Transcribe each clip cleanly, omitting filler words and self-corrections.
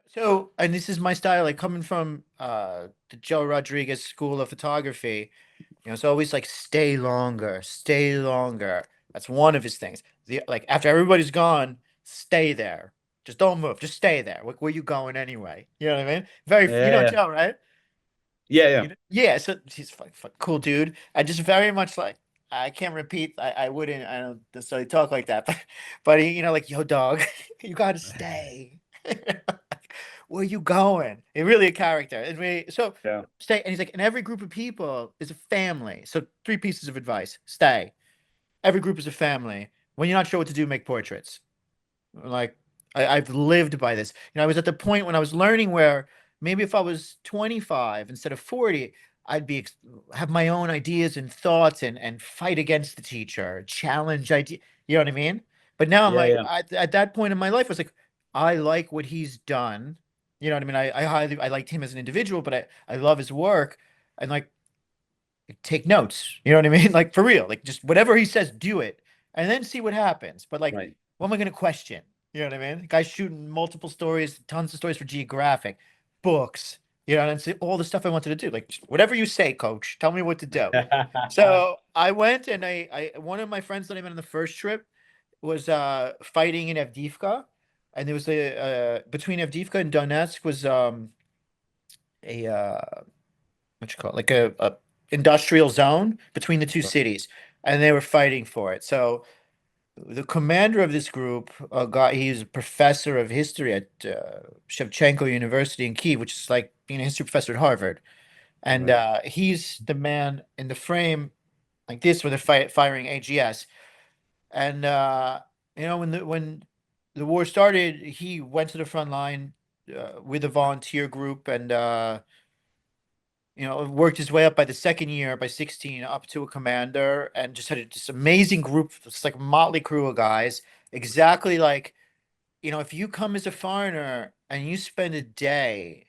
So, and this is my style, like coming from the Joe Rodriguez school of photography. It's always like stay longer, stay longer. That's one of his things. Like after everybody's gone, stay there. Just don't move. Just stay there. Where you going anyway? You know what I mean? Yeah, Joe, right? yeah, yeah. Yeah. So he's cool dude. I just very much like I can't repeat. I wouldn't. I don't necessarily talk like that, but he, like yo, dog, you gotta stay. Where you going? It's really a character. So Yeah. stay. And he's like, and every group of people is a family. So three pieces of advice: stay. Every group is a family. When you're not sure what to do, make portraits. Like I've lived by this. I was at the point when I was learning where maybe if I was 25 instead of 40, I'd be have my own ideas and thoughts and fight against the teacher, challenge idea. You know what I mean? But now I'm Yeah, like, yeah. at that point in my life, I was like, I like what he's done. You know what I mean? I liked him as an individual, but I love his work and like take notes. You know what I mean? Like for real, like just whatever he says, do it and then see what happens. But like, Right. what am I going to question? You know what I mean? The guy's shooting multiple stories, tons of stories for Geographic, books, and it's all the stuff I wanted to do. Like, just whatever you say, coach, tell me what to do. So I went and one of my friends that I met on the first trip was fighting in Avdiivka. And there was between Avdiivka and Donetsk was a what you call it, like a industrial zone between the two cities, and they were fighting for it. So the commander of this group, a guy, he's a professor of history at Shevchenko University in Kiev, which is like being a history professor at Harvard. And Right. he's the man in the frame like this, where they're firing AGS. And when the war started, he went to the front line with a volunteer group and worked his way up by the second year, by 16, up to a commander, and just had this amazing group, it's like a motley crew of guys, exactly like, if you come as a foreigner and you spend a day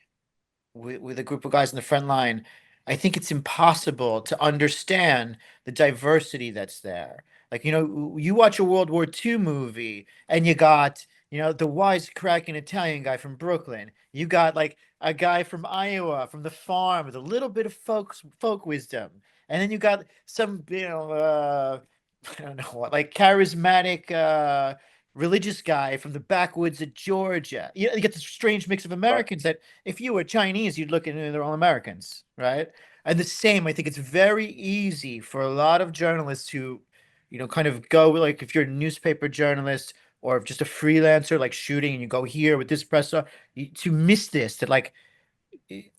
with a group of guys in the front line, I think it's impossible to understand the diversity that's there. Like, you watch a World War II movie and you got, the wisecracking Italian guy from Brooklyn. You got like a guy from Iowa, from the farm, with a little bit of folk wisdom. And then you got some, I don't know what, like charismatic religious guy from the backwoods of Georgia. You get this strange mix of Right. Americans that if you were Chinese, you'd look at they're all Americans, right? And the same, I think it's very easy for a lot of journalists who, kind of go like if you're a newspaper journalist or just a freelancer like shooting and you go here with this presser, to miss this, that like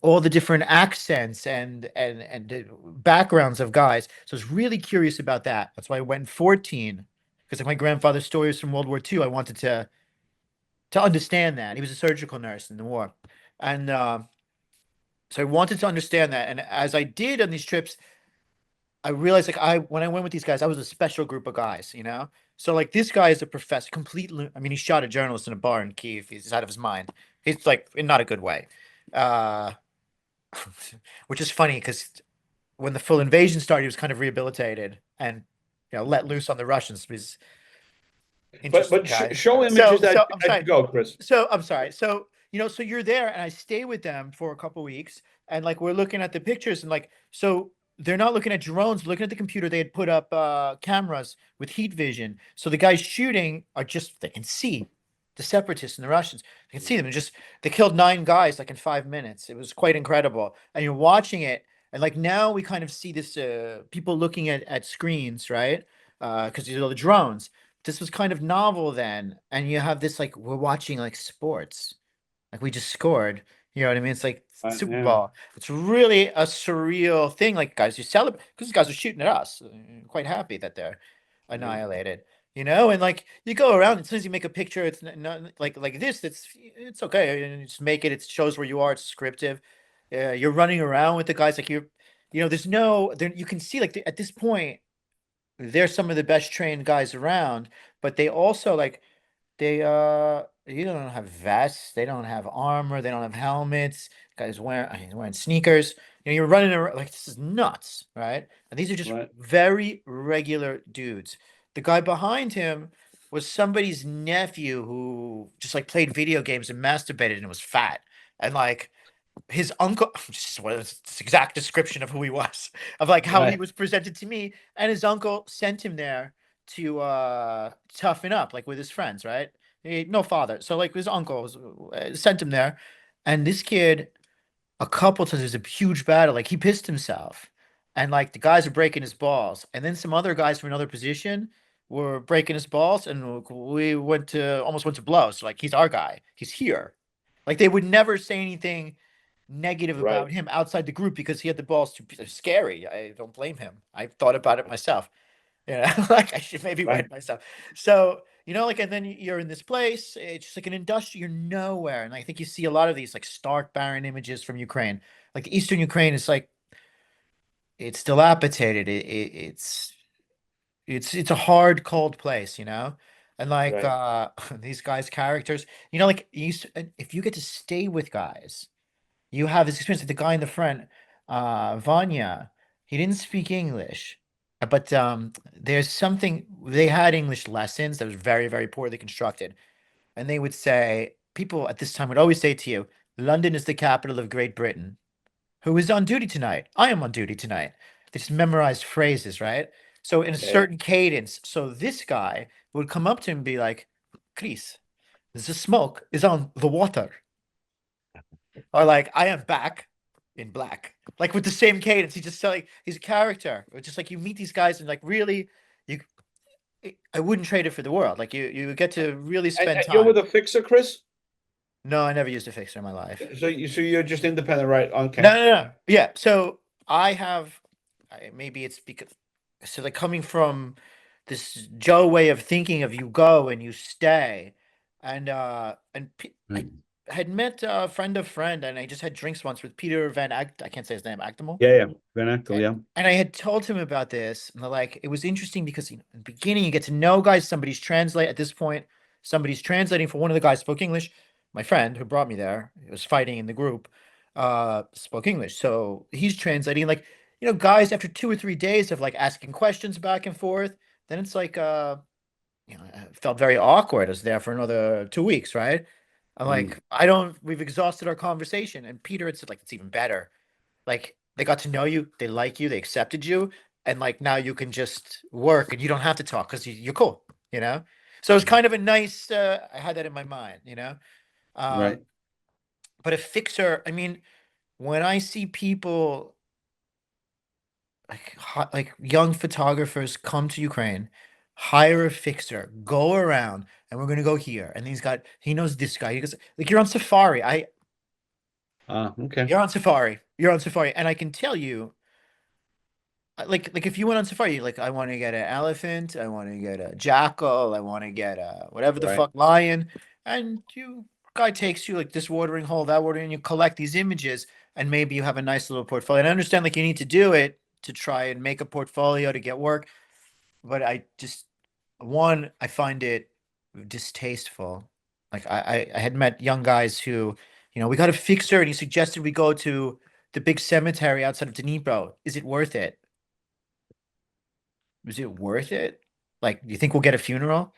all the different accents and the backgrounds of guys. So I was really curious about that. That's why I went 14 because like my grandfather's stories from World War II, I wanted to understand that. He was a surgical nurse in the war. And so I wanted to understand that. And as I did on these trips, I realized like when I went with these guys, I was a special group of guys. So like this guy is a professor, completely. I mean, he shot a journalist in a bar in Kiev. He's out of his mind. He's like in not a good way. Uh, which is funny because when the full invasion started, he was kind of rehabilitated and let loose on the Russians. He's But interesting but sh guy. show images So as so I'm as you sorry. go, Chris. So I'm sorry. So so you're there, and I stay with them for a couple weeks, and like we're looking at the pictures, and like so they're not looking at drones, looking at the computer. They had put up cameras with heat vision, so the guys shooting are just they can see the separatists and the Russians. They can see them, and just they killed 9 guys like in 5 minutes. It was quite incredible, and you're watching it, and like now we kind of see this people looking at screens, right? Because these are the drones. This was kind of novel then, and you have this like we're watching like sports, like we just scored. You know what I mean? It's like Super Yeah. Bowl. It's really a surreal thing. Like guys, you celebrate because these guys are shooting at us. Quite happy that they're Yeah. annihilated. And like you go around, as soon as you make a picture, it's not like this. It's okay. And you just make it. It shows where you are. It's descriptive. You're running around with the guys like there's no there. You can see like at this point they're some of the best trained guys around, but they also like you don't have vests, they don't have armor, they don't have helmets. Guys wearing sneakers. You're running around like this is nuts, right? And these are just Right. very regular dudes. The guy behind him was somebody's nephew who just like played video games and masturbated and was fat. And like his uncle, just what is this exact description of who he was, of like how he Right. was presented to me. And his uncle sent him there to toughen up, like with his friends, right? No father. So like his uncle sent him there. And this kid, a couple times, there's a huge battle. Like he pissed himself, and like the guys are breaking his balls, and then some other guys from another position were breaking his balls, and we went to almost went to blows. So, like he's our guy. He's here. Like they would never say anything negative Right. about him outside the group because he had the balls too scary. I don't blame him. I thought about it myself. Yeah, like I should maybe Right. write myself. So, like, and then you're in this place, it's just like an industry, you're nowhere. And I think you see a lot of these like stark, barren images from Ukraine. Like Eastern Ukraine is like it's dilapidated. It's a hard, cold place, And like Right. these guys' characters, like if you get to stay with guys you have this experience with the guy in the front, Vanya. He didn't speak English, but there's something they had English lessons that was very, very poorly constructed, and they would say people at this time would always say to you, "London is the capital of Great Britain." Who is on duty tonight? I am on duty tonight. They just memorized phrases, right? So in a Yeah. certain cadence. So this guy would come up to him and be like, "Chris, the smoke is on the water." Or like I am back in black, like with the same cadence. He just like he's a character. Or just like you meet these guys and like really, you I wouldn't trade it for the world. Like you get to really spend And you're time. with a fixer, Chris? No, I never used a fixer in my life. So you're just independent, right? No, Okay. no, no. Yeah. So I have, maybe it's because, so like coming from this Joe way of thinking of you go and you stay, I Mm. had met a friend of friend, and I just had drinks once with Peter Van Act. I can't say his name, Actimel. Yeah, yeah. Van Actel, A- yeah. And I had told him about this, and like it was interesting because in the beginning you get to know guys. Somebody's translate at this point. Somebody's translating for one of the guys spoke English. My friend who brought me there, he was fighting in the group, spoke English, so he's translating. Like guys after 2 or 3 days of like asking questions back and forth, then it's like it felt very awkward. I was there for another 2 weeks, right? I'm Mm. like, I don't. We've exhausted our conversation, and Peter had said like it's even better like they got to know you, they like you, they accepted you, and like now you can just work and you don't have to talk because you're cool. So it's kind of a nice. I had that in my mind. Right. Um, but a fixer, I mean, when I see people like like young photographers come to Ukraine, hire a fixer, go around, and we're gonna go here, and he knows this guy. He goes like you're on safari. Okay. You're on safari, and I can tell you like if you went on safari, like I want to get an elephant, I want to get a jackal, I want to get a whatever the Right. fuck lion, and guy takes you like this watering hole, that watering, and you collect these images, and maybe you have a nice little portfolio. And I understand like you need to do it to try and make a portfolio to get work, but I find it distasteful. Like I had met young guys who, we got a fixer, and he suggested we go to the big cemetery outside of Dnipro. Is it worth it? Was it worth it? Like, do you think we'll get a funeral?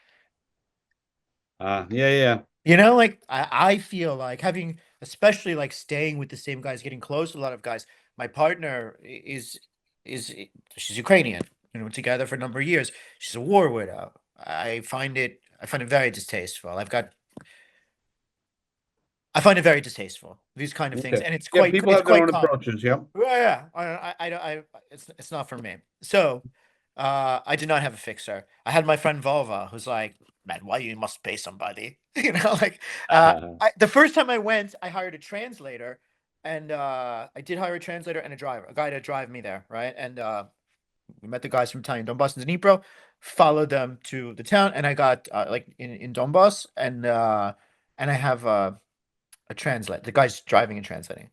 Yeah, yeah. Like I feel like having, especially like staying with the same guys, getting close to a lot of guys. My partner is she's Ukrainian. Together for a number of years. She's a war widow. I find it very distasteful. I find it very distasteful. These kind of things, Okay. and it's Yeah, quite people it's have their quite own common. approaches, yeah. Well, yeah, it's not for me. So, I did not have a fixer. I had my friend Volva, who's like, man, why you must pay somebody? Like, the first time I went, I hired a translator, and I did hire a translator and a guy to drive me there, right? And we met the guys from Italian Donbass and Dnipro, followed them to the town, and I got like in Donbass, and I have a translate. The guy's driving and translating.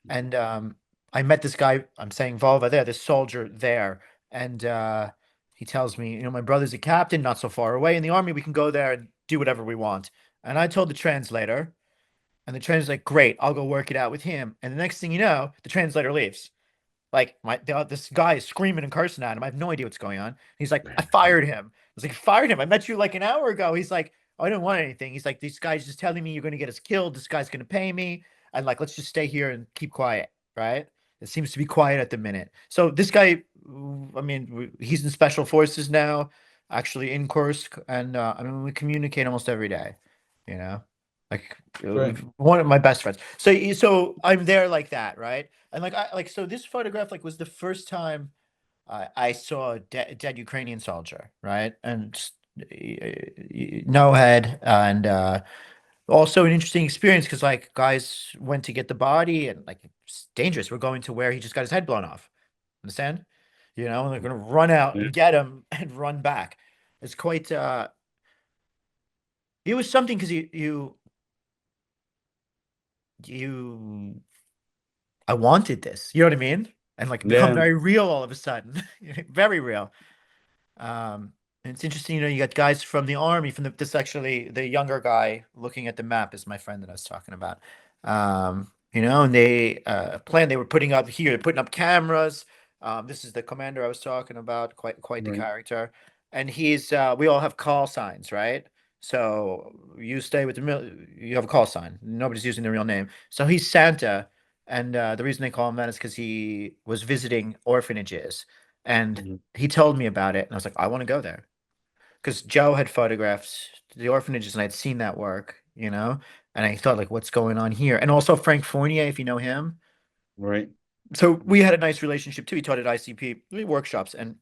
And I met this guy, I'm saying Volva there, this soldier there. And he tells me, my brother's a captain, not so far away in the army. We can go there and do whatever we want. And I told the translator, and the translator's like, great, I'll go work it out with him. And the next thing you know, the translator leaves. Like this guy is screaming and cursing at him. I have no idea what's going on. He's like, I fired him. was like, fired him. I met you like an hour ago. He's like, oh, I didn't want anything. He's like, these guys just telling me you're going to get us killed. This guy's going to pay me. And like, let's just stay here and keep quiet. Right. It seems to be quiet at the minute. So this guy, I mean, he's in special forces now, actually in Kursk. And I mean, we communicate almost every day, you know, like Right. one of my best friends. So I'm there like that. Right. And so this photograph like was the first time I saw a dead Ukrainian soldier, right? And no head, and also an interesting experience because like guys went to get the body, and like it's dangerous. We're going to where he just got his head blown off. Understand? You know, and they're gonna run out Yeah. and get him and run back. It's quite. It was something because you. I wanted this. You know what I mean? And like become Yeah. very real all of a sudden, very real. And it's interesting, you know, you got guys from the army, from this actually the younger guy looking at the map is my friend that I was talking about. You know, and they they were putting up here, putting up cameras. This is the commander I was talking about, quite the Right. character. And he's we all have call signs, right? So you stay with you have a call sign. Nobody's using the real name. So he's Santa, and the reason they call him that is because he was visiting orphanages, and Mhm. he told me about it, and I was like, I want to go there because Joe had photographed the orphanages, and I'd seen that work, you know, and I thought like, what's going on here? And also Frank Fournier, if you know him. Right. So we had a nice relationship too. He taught at ICP workshops, and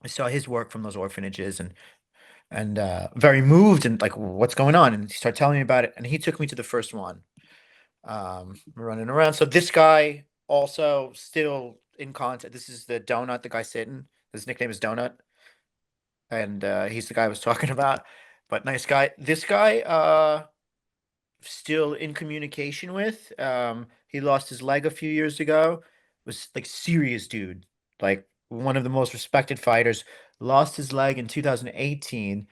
I saw his work from those orphanages, and very moved and like, what's going on? And he started telling me about it, and he took me to the first one. Running around. So this guy also still in contact. This is the donut, the guy sitting. His nickname is Donut, and he's the guy I was talking about. But nice guy. This guy, still in communication with. He lost his leg a few years ago. Was like serious dude, like one of the most respected fighters. Lost his leg in 2018.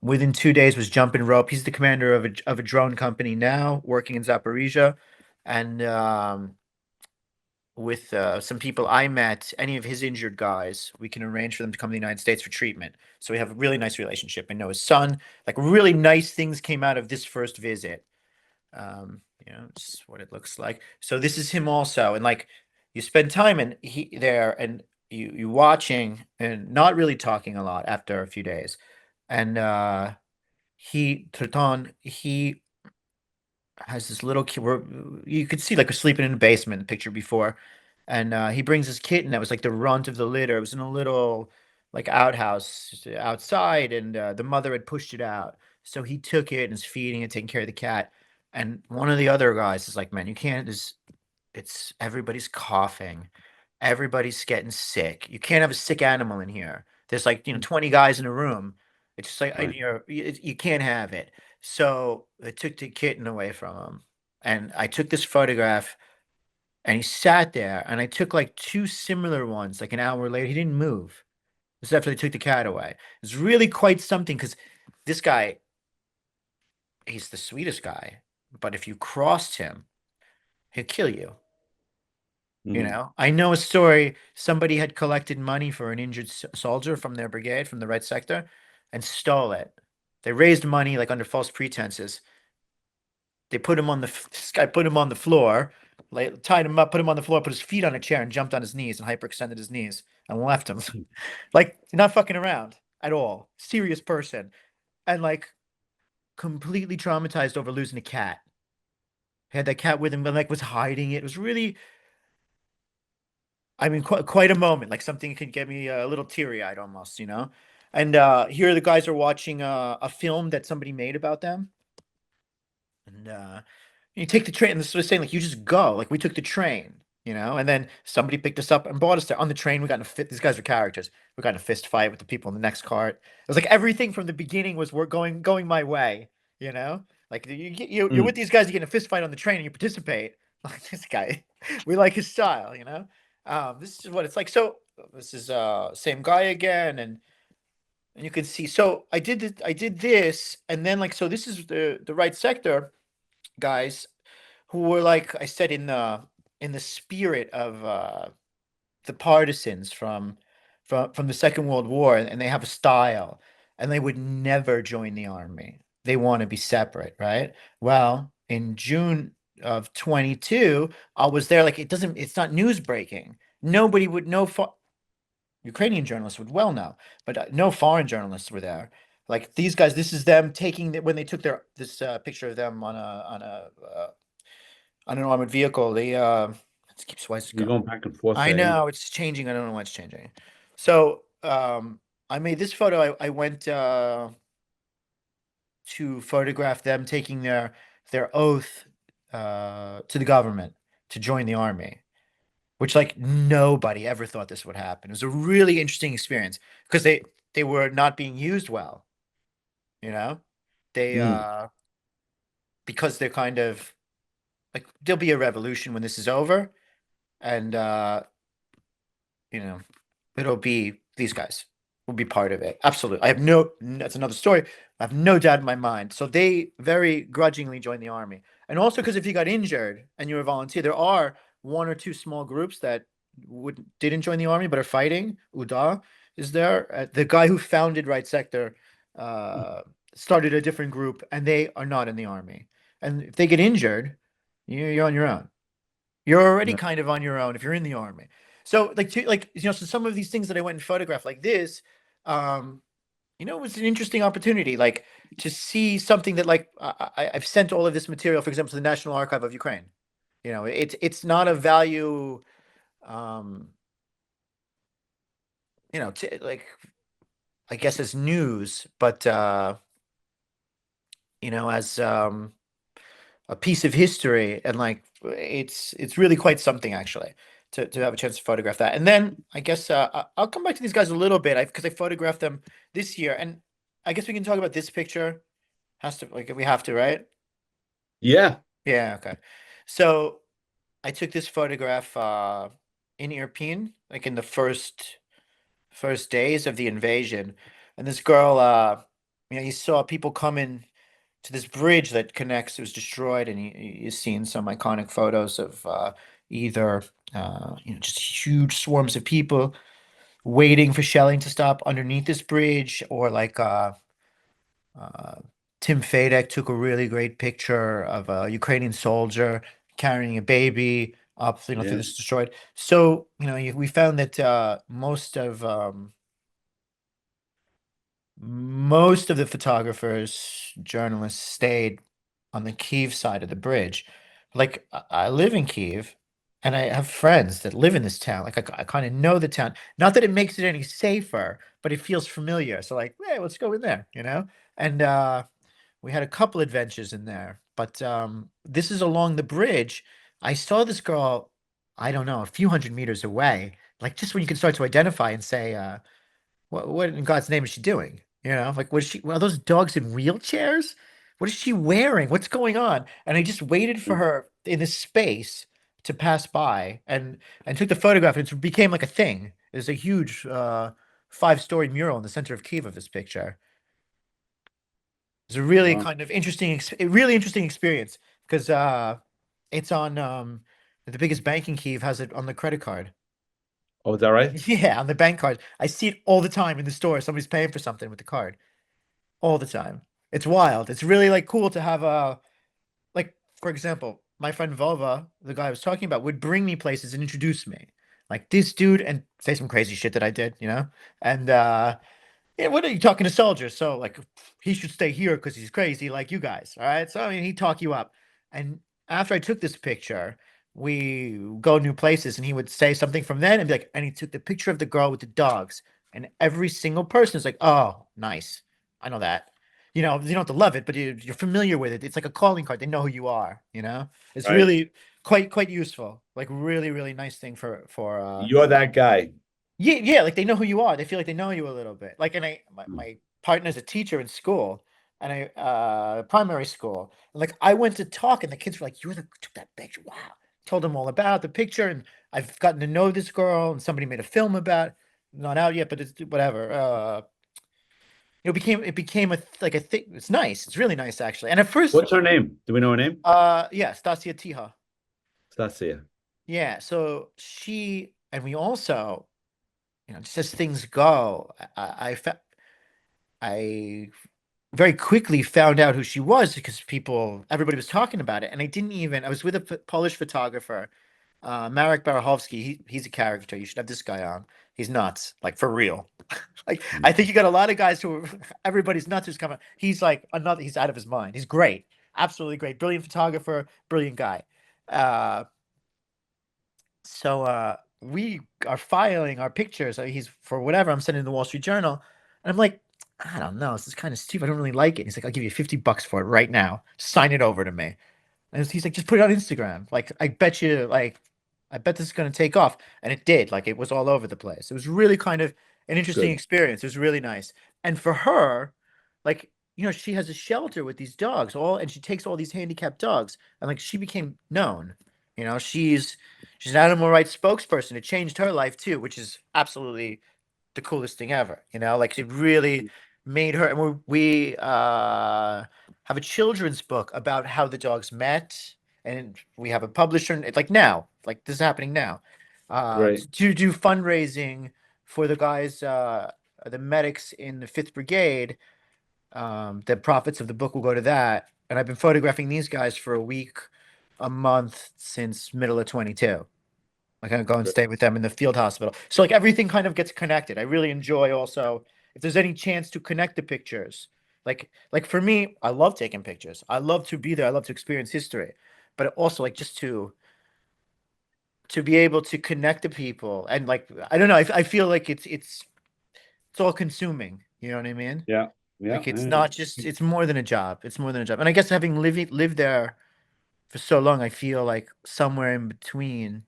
Within 2 days was jumping rope. He's the commander of a drone company now, working in Zaporizhia, and with some people I met, any of his injured guys, we can arrange for them to come to the United States for treatment. So we have a really nice relationship. I know his son. Like really nice things came out of this first visit. You know, it's what it looks like. So this is him also, and like you spend time and he there, and you watching and not really talking a lot after a few days, and he Triton he has this little kid where you could see like we're sleeping in the basement, the picture before. And he brings his kitten that was like the runt of the litter. It was in a little like outhouse outside, and the mother had pushed it out. So he took it and is feeding it, taking care of the cat. And one of the other guys is like, man, you can't, it's everybody's coughing. Everybody's getting sick. You can't have a sick animal in here. There's like, 20 guys in a room. It's just like, Right. you can't have it. So they took the kitten away from him. And I took this photograph, and he sat there, and I took like two similar ones like an hour later. He didn't move. This is after they took the cat away. It's really quite something because this guy, he's the sweetest guy. But if you crossed him, he'll kill you. You Mhm. know, I know a story. Somebody had collected money for an injured soldier from their brigade, from the right sector, and stole it. They raised money like under false pretenses. They put him on this guy put him on the floor, tied him up, put him on the floor, put his feet on a chair, and jumped on his knees and hyperextended his knees and left him. Like not fucking around at all. Serious person, and like completely traumatized over losing a cat. Had that cat with him, but like was hiding it. It was really, I mean, quite a moment. Like something could get me a little teary eyed almost, you know. And here the guys are watching a film that somebody made about them, and you take the train. And this was saying like you just go. Like we took the train, you know, and then somebody picked us up and brought us there on the train. We got in a fit. These guys were characters. We got in a fist fight with the people in the next cart. It was like everything from the beginning was we're going my way, you know. Like you're with Mm. these guys. You get in a fist fight on the train and you participate. Like this guy, we like his style, you know. This is what it's like. So this is same guy again, and you can see. So I did this, and then like so this is the right sector guys who were like I said in the spirit of the partisans from from the Second World War, and they have a style, and they would never join the army. They want to be separate, right? Well, in June of 22, I was there. Like it's not news breaking. Nobody would know. Ukrainian journalists would well know, but no foreign journalists were there. Like these guys, this is them taking when they took this picture of them on an armored vehicle. They it keeps twice. You're going back and forth I there. know it's changing. I don't know why it's changing. So I made this photo. I went to photograph them taking their oath to the government to join the army, which like nobody ever thought this would happen. It was a really interesting experience because they were not being used well, you know? They Mm, because they're kind of like there'll be a revolution when this is over, and you know, it'll be these guys will be part of it. Absolutely. That's another story. I have no doubt in my mind. So they very grudgingly joined the army. And also because if you got injured and you were a volunteer, there are one or two small groups that didn't join the army but are fighting. UDA is there. The guy who founded Right Sector uh, started a different group and they are not in the army. And if they get injured, you're on your own. You're already right. kind of on your own if you're in the army. So so some of these things that I went and photographed like this, um, it was an interesting opportunity, like to see something that like I've sent all of this material, for example, to the National Archive of Ukraine. It's not a value, um, like I guess as news, but as a piece of history, and like it's really quite something actually to have a chance to photograph that. And then I guess I'll come back to these guys a little bit because I photographed them this year, and I guess we can talk about this picture. Has to like we have to, right? Yeah. Yeah, okay. So I took this photograph in Irpin, like in the first days of the invasion, and this girl, you saw people coming to this bridge that connects. It was destroyed, and you've seen some iconic photos of either just huge swarms of people waiting for shelling to stop underneath this bridge, or like uh, Tim Fadek took a really great picture of a Ukrainian soldier carrying a baby up, through Yeah. this destroyed. So we found that most of the photographers, journalists stayed on the Kiev side of the bridge. Like I live in Kiev and I have friends that live in this town. Like I kind of know the town. Not that it makes it any safer, but it feels familiar. So like, hey, let's go in there. And we had a couple adventures in there. But this is along the bridge. I saw this girl, I don't know, a few hundred meters away. Like just when you can start to identify and say, what in God's name is she doing? Like, are those dogs in wheelchairs? What is she wearing? What's going on? And I just waited for her in this space to pass by and took the photograph, and it became like a thing. There's a huge 5-story mural in the center of Kiev of this picture. It's a really Wow. kind of really interesting experience because it's on the biggest bank in Kiev has it on the credit card. Oh, is that right? Yeah, on the bank card. I see it all the time in the store. Somebody's paying for something with the card all the time. It's wild. It's really like cool to have like for example, my friend Vova, the guy I was talking about, would bring me places and introduce me. Like this dude and say some crazy shit that I did. And yeah, what are you talking to soldiers? So like he should stay here because he's crazy like you guys. All right. So I mean he'd talk you up. And after I took this picture, we go new places and he would say something from then and be like, and he took the picture of the girl with the dogs. And every single person is like, oh, nice. I know that. You don't have to love it, but you're familiar with it. It's like a calling card. They know who you are. It's Right. really quite useful. Like really, really nice thing for You're that guy. yeah, yeah, like they know who you are. They feel like they know you a little bit. Like, and my, Mm. my partner's a teacher in school, and primary school. And like, I went to talk, and the kids were like, "You're the who took that picture." Wow. Told them all about the picture, and I've gotten to know this girl, and somebody made a film about. Not out yet, but it's whatever. It became like a thing. It's nice. It's really nice actually. And at first, What's her name? Do we know her name? yeah, Stasia Tiha. Stasia. Yeah. So she and we also just as things go, I very quickly found out who she was because everybody was talking about it, and I was with a Polish photographer, Marek Barachowski. He's a character. You should have this guy on. He's nuts, like for real. Like I think you got a lot of guys everybody's nuts who's coming. He's like another. He's out of his mind. He's great, absolutely great, brilliant photographer, brilliant guy. Uh, so we are filing our pictures. He's for whatever I'm sending to the Wall Street Journal, and I'm like, I don't know. This is kind of stupid. I don't really like it. He's like, I'll give you $50 for it right now. Sign it over to me. And he's like, just put it on Instagram. Like, I bet this is going to take off. And it did. Like, it was all over the place. It was really kind of an interesting Good. experience. It was really nice. And for her, like, she has a shelter with these dogs, and she takes all these handicapped dogs. And like, she became known. She's an animal rights spokesperson. It changed her life too, which is absolutely the coolest thing ever. Like it really made her. And we have a children's book about how the dogs met, and we have a publisher. It's like now, like this is happening now, Right. to do fundraising for the guys, the medics in the Fifth Brigade. The profits of the book will go to that. And I've been photographing these guys for a week, a month since middle of 22. I kind of go and Good. stay with them in the field hospital. So like everything kind of gets connected. I really enjoy also if there's any chance to connect the pictures. Like for me, I love taking pictures. I love to be there. I love to experience history. But also like just to be able to connect to people and like I don't know, I feel like it's all consuming. You know what I mean? Yeah. Yeah. Like it's Yeah. not just it's more than a job. It's more than a job. And I guess having lived there for so long, I feel like somewhere in between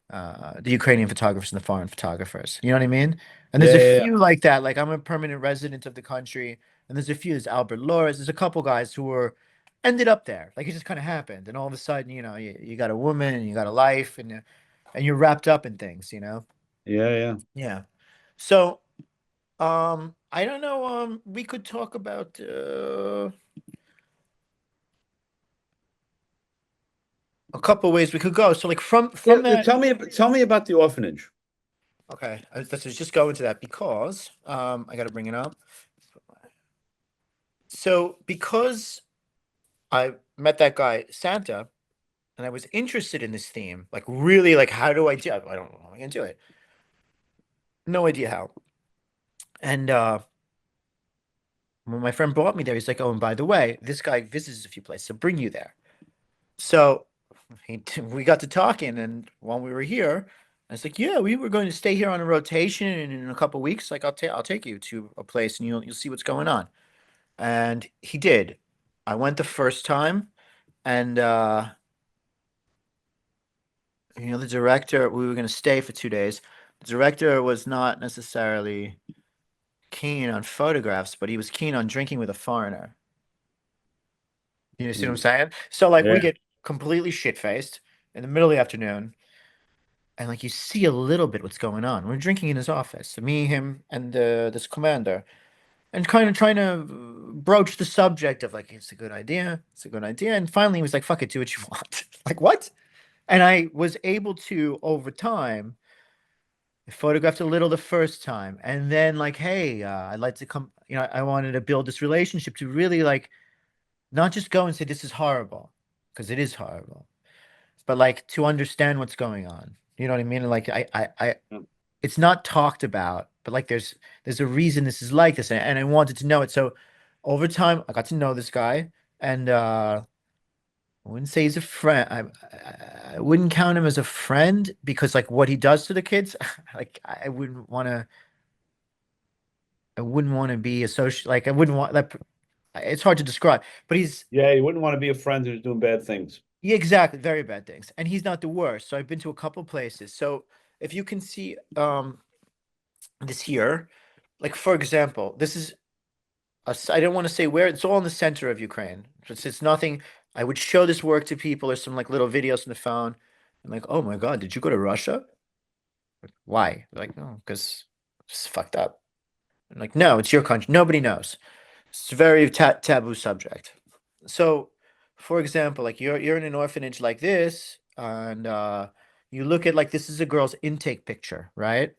the Ukrainian photographers and the foreign photographers. You know what I mean? And Yeah. there's a Yeah. Yeah. few like that. Like I'm a permanent resident of the country, and there's a few. There's Albert Loris. There's a couple guys who were ended up there. Like it just kind of happened, and all of a sudden, you got a woman and you got a life, and you're wrapped up in things. Yeah. Yeah. Yeah. So I don't know. We could talk about a couple ways we could go. So like from Yeah. that. Tell me about the orphanage. Okay, let's just go into that because I got to bring it up. So because I met that guy Santa, and I was interested in this theme, like really, like how do I do? I don't know how I'm gonna do it. No idea how. And when my friend brought me there, he's like, "Oh, and by the way, this guy visits a few places, so bring you there." So we got to talking, and while we were here, I was like, "Yeah, we were going to stay here on a rotation, and in a couple weeks, like I'll take you to a place, and you'll see what's going on." And he did. I went the first time, and the director, we were going to stay for 2 days. The director was not necessarily keen on photographs, but he was keen on drinking with a foreigner. You see what I'm Mm. saying? So like we Yeah. get completely shit faced in the middle of the afternoon, and like you see a little bit what's going on. We're drinking in his office, me, him, and this commander, and kind of trying to broach the subject of like it's a good idea, it's a good idea. And finally, he was like, "Fuck it, do what you want." Like what? And I was able to over time. I photographed a little the first time, and then like, hey, I'd like to come. I wanted to build this relationship to really like not just go and say this is horrible, because it is horrible, but like to understand what's going on. You know what I mean? And, like Yeah. it's not talked about, but like there's a reason this is like this, and I wanted to know it. So over time, I got to know this guy, and I wouldn't say he's a friend. I wouldn't count him as a friend because like what he does to the kids, like I wouldn't want to be associated. Like I wouldn't want that. It's hard to describe, but he's Yeah. You wouldn't want to be a friend who's doing bad things. yeah, exactly, very bad things, and he's not the worst. So I've been to a couple places. So if you can see this here, like for example, this is I don't want to say where it's all in the center of Ukraine. It's nothing. I would show this work to people or some like little videos on the phone. I'm like, oh my God, did you go to Russia? Why? They're like, no, because it's fucked up. I'm like, no, it's your country. Nobody knows. It's a very taboo subject. So, for example, like you're in an orphanage like this, and you look at like this is a girl's intake picture, right?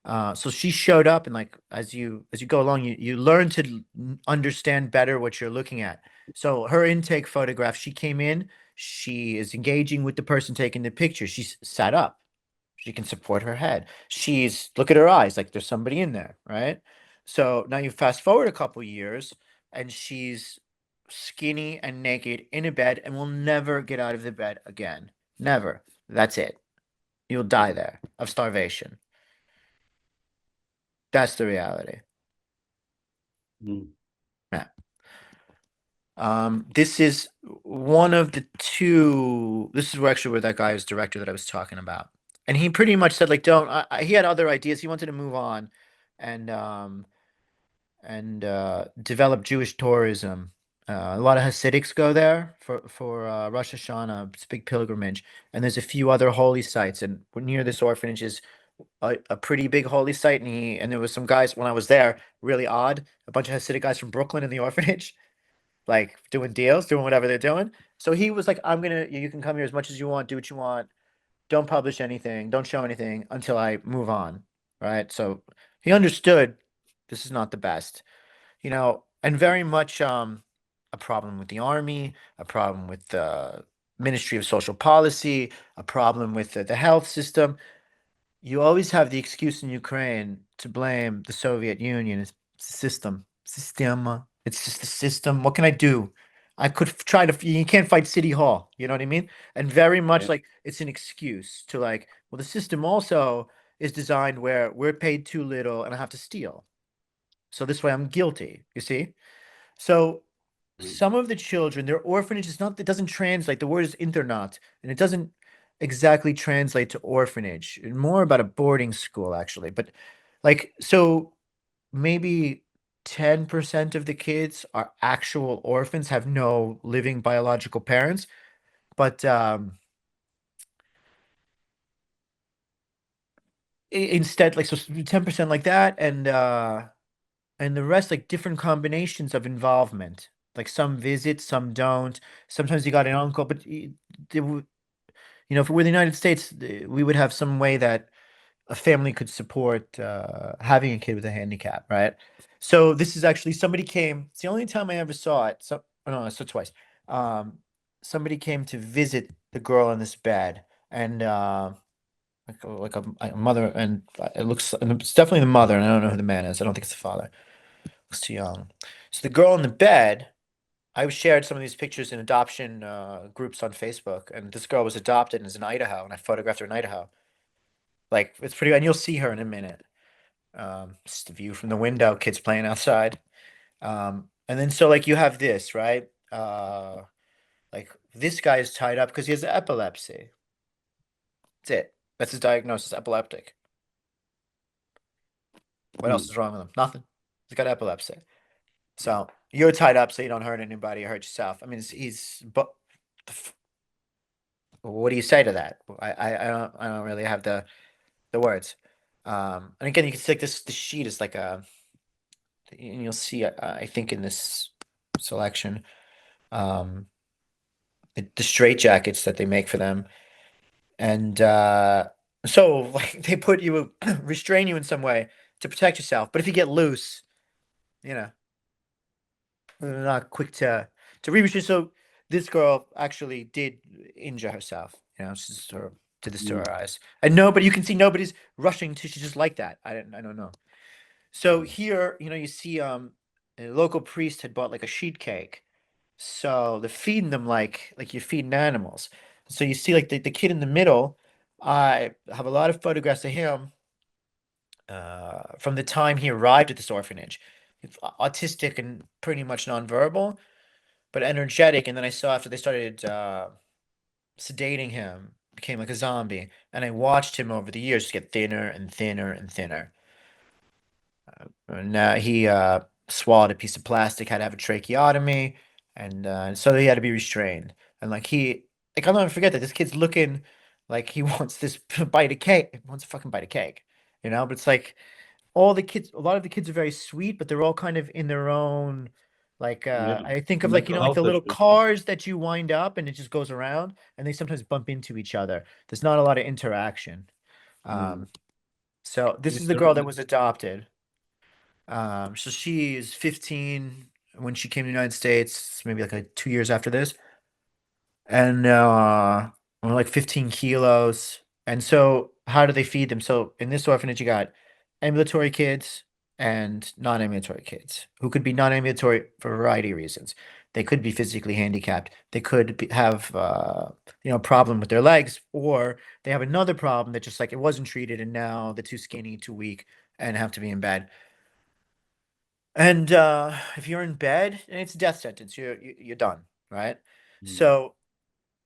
So she showed up, and like as you go along, you learn to understand better what you're looking at. So her intake photograph, she came in, she is engaging with the person taking the picture. She's sat up. She can support her head. She's look at her eyes, like there's somebody in there, right? So now you fast forward a couple years, and she's skinny and naked in a bed and will never get out of the bed again. Never. That's it. You'll die there of starvation. That's the reality. Mm. Yeah. This is one of the two. This is where actually where that guy is director that I was talking about, and he pretty much said like, "Don't." He had other ideas. He wanted to move on, and develop Jewish tourism. A lot of Hasidics go there for Rosh Hashanah. It's a big pilgrimage, and there's a few other holy sites. And near this orphanage is a pretty big holy site. And there was some guys when I was there, really odd. A bunch of Hasidic guys from Brooklyn in the orphanage, like doing deals, doing whatever they're doing. So he was like, "I'm gonna, you can come here as much as you want, do what you want. Don't publish anything, don't show anything until I move on." Right. So he understood this is not the best, and very much a problem with the army, a problem with the Ministry of Social Policy, a problem with the health system. You always have the excuse in Ukraine to blame the Soviet Union. It's system, system. It's just the system. What can I do? I could try to. You can't fight City Hall. You know what I mean? And very much Yeah. like it's an excuse to like. Well, the system also is designed where we're paid too little and I have to steal. So this way I'm guilty. You see? So Mm. some of the children, their orphanage is not, it doesn't translate. The word is internat, and it doesn't exactly translate to orphanage. More about a boarding school, actually. But like, so maybe 10% of the kids are actual orphans, have no living biological parents. But instead, like, so 10% like that, and the rest like different combinations of involvement, like some visit, some don't. Sometimes you got an uncle, but if it were the United States, we would have some way that a family could support having a kid with a handicap, right? So this is actually somebody came. It's the only time I ever saw it. So oh, no, I saw it twice. um Somebody came to visit the girl in this bed, and like a mother, and it looks, and it's definitely the mother, and I don't know who the man is. I don't think it's the father. Looks too young. So the girl in the bed, I've shared some of these pictures in adoption groups on Facebook, and this girl was adopted and is in Idaho, and I photographed her in Idaho. Like it's pretty, and you'll see her in a minute. Just the view from the window, kids playing outside. And then so like you have this, right? Like this guy is tied up because he has epilepsy. That's it. That's his diagnosis, epileptic. What else Mm. is wrong with him? Nothing. He's got epilepsy. So you're tied up so you don't hurt anybody or hurt yourself. I mean, but what do you say to that? I don't really have the words. And again, you can see like this. The sheet is like a, and you'll see. I think in this selection, um, the straight jackets that they make for them, and so like they put you, restrain you in some way to protect yourself. But if you get loose, you know, they're not quick to reach. So this girl actually did injure herself. She's her did this to Mm. her eyes, and nobody, you can see nobody's rushing to. She's just like that. I don't know. So here, you see a local priest had bought like a sheet cake. So they're feeding them like you're feeding animals. So you see like the kid in the middle. I have a lot of photographs of him from the time he arrived at this orphanage. He's autistic and pretty much nonverbal, but energetic. And then I saw after they started sedating him, became like a zombie. And I watched him over the years get thinner and thinner and thinner. And he swallowed a piece of plastic, had to have a tracheotomy, and so he had to be restrained. And like I'll never forget that this kid's looking like he wants this bite of cake. He wants a fucking bite of cake, But it's like all the kids, a lot of the kids are very sweet, but they're all kind of in their own. Like Yeah. I think of like Mental like health the little issues. cars that you wind up and it just goes around, and they sometimes bump into each other. There's not a lot of interaction. Mm. Um, So this is the girl that was adopted. So she's 15 when she came to the United States, maybe like 2 years after this, and we're like 15 kilos. And so, how do they feed them? So in this orphanage, you got ambulatory kids and non-ambulatory kids who could be non-ambulatory for a variety of reasons. They could be physically handicapped. They could have problem with their legs, or they have another problem that just like it wasn't treated, and now they're too skinny, too weak, and have to be in bed. And if you're in bed, it's a death sentence. You're done, right? Mm. So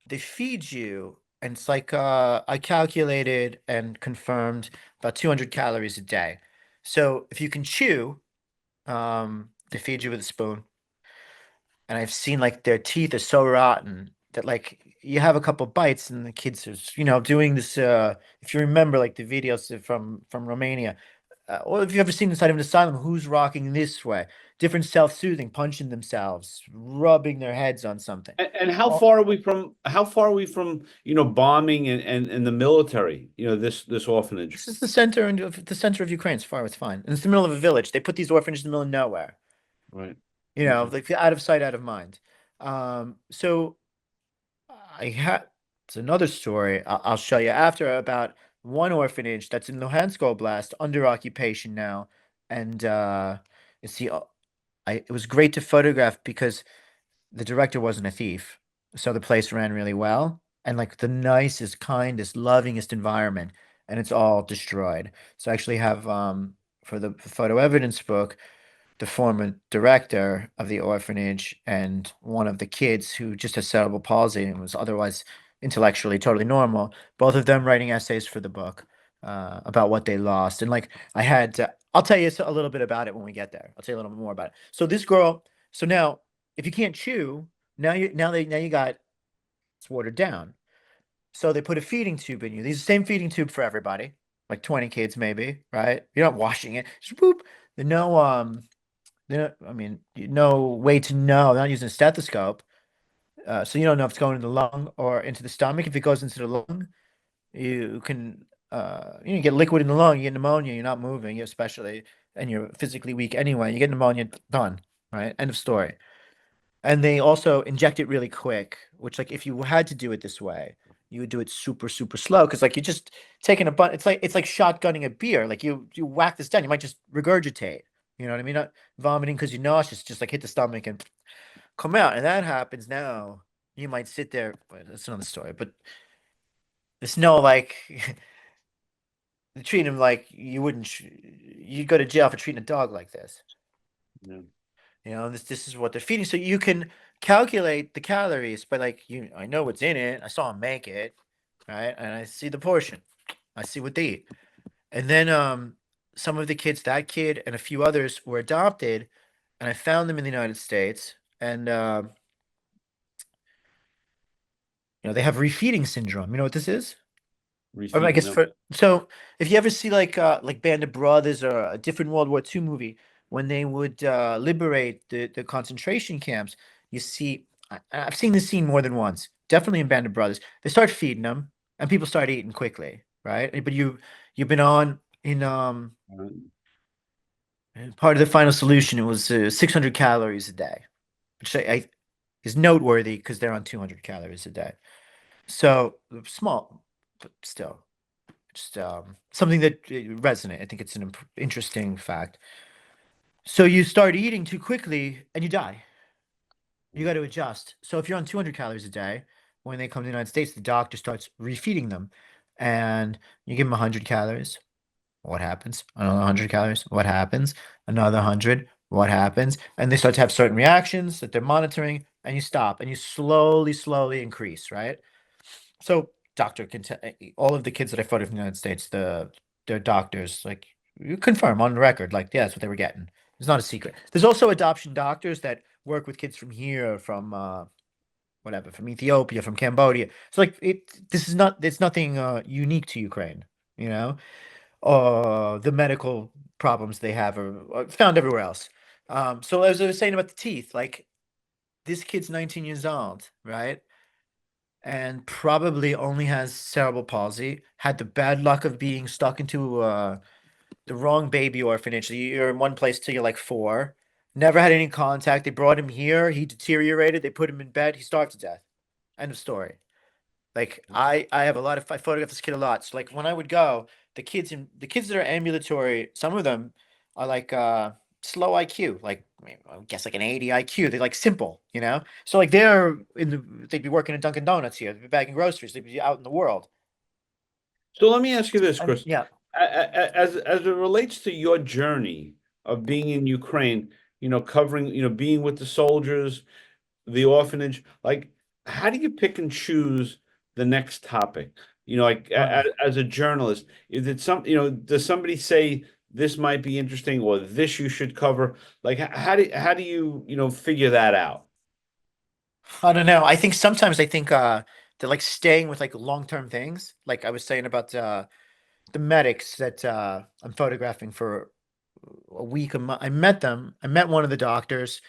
they feed you, and it's like I calculated and confirmed about 200 calories a day. So if you can chew, they feed you with a spoon, and I've seen like their teeth are so rotten that like you have a couple bites, and the kids are doing this. If you remember like the videos from Romania, or if you've ever seen inside of an asylum, who's rocking this way? Different self-soothing, punching themselves, rubbing their heads on something. And how Oh, far are we from bombing and the military, this orphanage? this is the center of Ukraine. So far, it's fine. And it's the middle of a village. They put these orphanages in the middle of nowhere. Right. You know, Okay. like out of sight, out of mind. So I had it's another story I'll show you after about one orphanage that's in Luhansk Oblast under occupation now, and you see, it was great to photograph because the director wasn't a thief, so the place ran really well and like the nicest, kindest, lovingest environment, and it's all destroyed. So I actually have for the photo evidence book the former director of the orphanage and one of the kids who just has cerebral palsy and was otherwise intellectually totally normal, both of them writing essays for the book about what they lost. And like I had, I'll tell you a little bit about it when we get there. I'll tell you a little bit more about it. So this girl, so now if you can't chew, now you got it's watered down. So they put a feeding tube in you. These the same feeding tube for everybody, like 20 kids maybe, right? You're not washing it. Just boop. There's no I mean, no way to know. They're not using a stethoscope, so you don't know if it's going in the lung or into the stomach. If it goes into the lung, you can get liquid in the lung, you get pneumonia. You're not moving, especially, and you're physically weak anyway. You get pneumonia, done, right? End of story. And they also inject it really quick, which like if you had to do it this way, you would do it super, super slow because like you're just taking a bun. It's like shotgunning a beer. Like you whack this down, you might just regurgitate. You know what I mean? Not vomiting because you're nauseous, just like hit the stomach and come out. And that happens now. You might sit there. But that's another story. But it's no like they treat him like you wouldn't. You'd go to jail for treating a dog like this. Yeah. This is what they're feeding. So you can calculate the calories, but like I know what's in it. I saw them make it, right? And I see the portion. I see what they eat. And then some of the kids, that kid and a few others were adopted, and I found them in the United States, and they have refeeding syndrome. You know what this is? Or I Refeed, guess no. so if you ever see like Band of Brothers or a different World War II movie, when they would liberate the concentration camps, you see I've seen this scene more than once. Definitely in Band of Brothers. They start feeding them and people start eating quickly, right? But you've been on in Uh, part of the final solution, it was 600 calories a day, which is noteworthy because they're on 200 calories a day. So small, but still. Just something that resonate. I think it's an interesting fact. So you start eating too quickly and you die. You got to adjust. So if you're on 200 calories a day, when they come to the United States, the doctor starts refeeding them, and you give them 100 calories. What happens? Another 100 calories. What happens? Another 100. What happens? And they start to have certain reactions that they're monitoring, and you stop, and you slowly, slowly increase, right? So doctor can tell all of the kids that I photoed from the United States, their doctors, like you confirm on the record, like yeah, that's what they were getting. It's not a secret. There's also adoption doctors that work with kids from here, from whatever, from Ethiopia, from Cambodia. So like this is not it's nothing unique to Ukraine, you know. The medical problems they have are found everywhere else. So as I was saying about the teeth, like this kid's 19 years old, right? and probably only has cerebral palsy. Had the bad luck of being stuck into the wrong baby orphanage. You're in one place till you're like 4. Never had any contact. They brought him here. He deteriorated. They put him in bed. He starved to death. End of story. Like I have a lot of I photograph this kid a lot. So like when I would go, the kids that are ambulatory, some of them are like slow IQ, like I guess like an 80 IQ. They're like simple, you know? So like they'd be working at Dunkin' Donuts here, they'd be bagging groceries, they'd be out in the world. So let me ask you this, And Chris. yeah. As it relates to your journey of being in Ukraine, covering, being with the soldiers, the orphanage, like how do you pick and choose the next topic? Like Uh, as a journalist, is it does somebody say this might be interesting or this you should cover? Like how do you, figure that out? I don't know. I think sometimes I think they're like staying with like long-term things. Like I was saying about the medics that I'm photographing for a week. I met them. I met one of the doctors,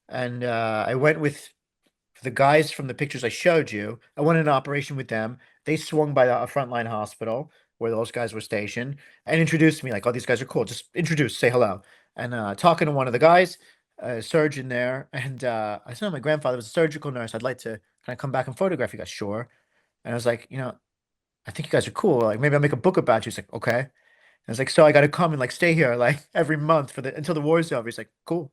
and I went with the guys from the pictures I showed you. I went in an operation with them. They swung by a frontline hospital where those guys were stationed and introduced me like, "Oh, these guys are cool. Just introduce, say hello." And talking to one of the guys, a surgeon there, and I said, "Oh, my grandfather was a surgical nurse. I'd like to kind of come back and photograph you guys." Sure. And I was like, I think you guys are cool. Like maybe I'll make a book about you. He's like, okay. I was like, so I got to come and like stay here like every month for the until the war's over. He's like, cool.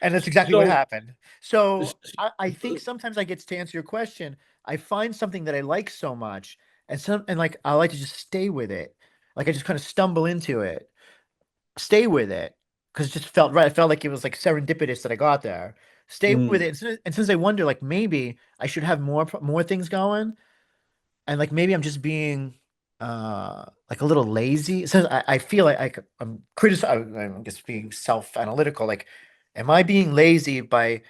And that's exactly what So, happened. So I think sometimes I get to answer your question. I find something that I like so much, and like I like to just stay with it. Like I just kind of stumble into it, stay with it, because it just felt right. I felt like it was like serendipitous that I got there. Stay with mm, it, and since I wonder, like maybe I should have more things going, and like maybe I'm just being like a little lazy. So I feel like I'm criticizing, I'm just being self-analytical. Like, am I being lazy by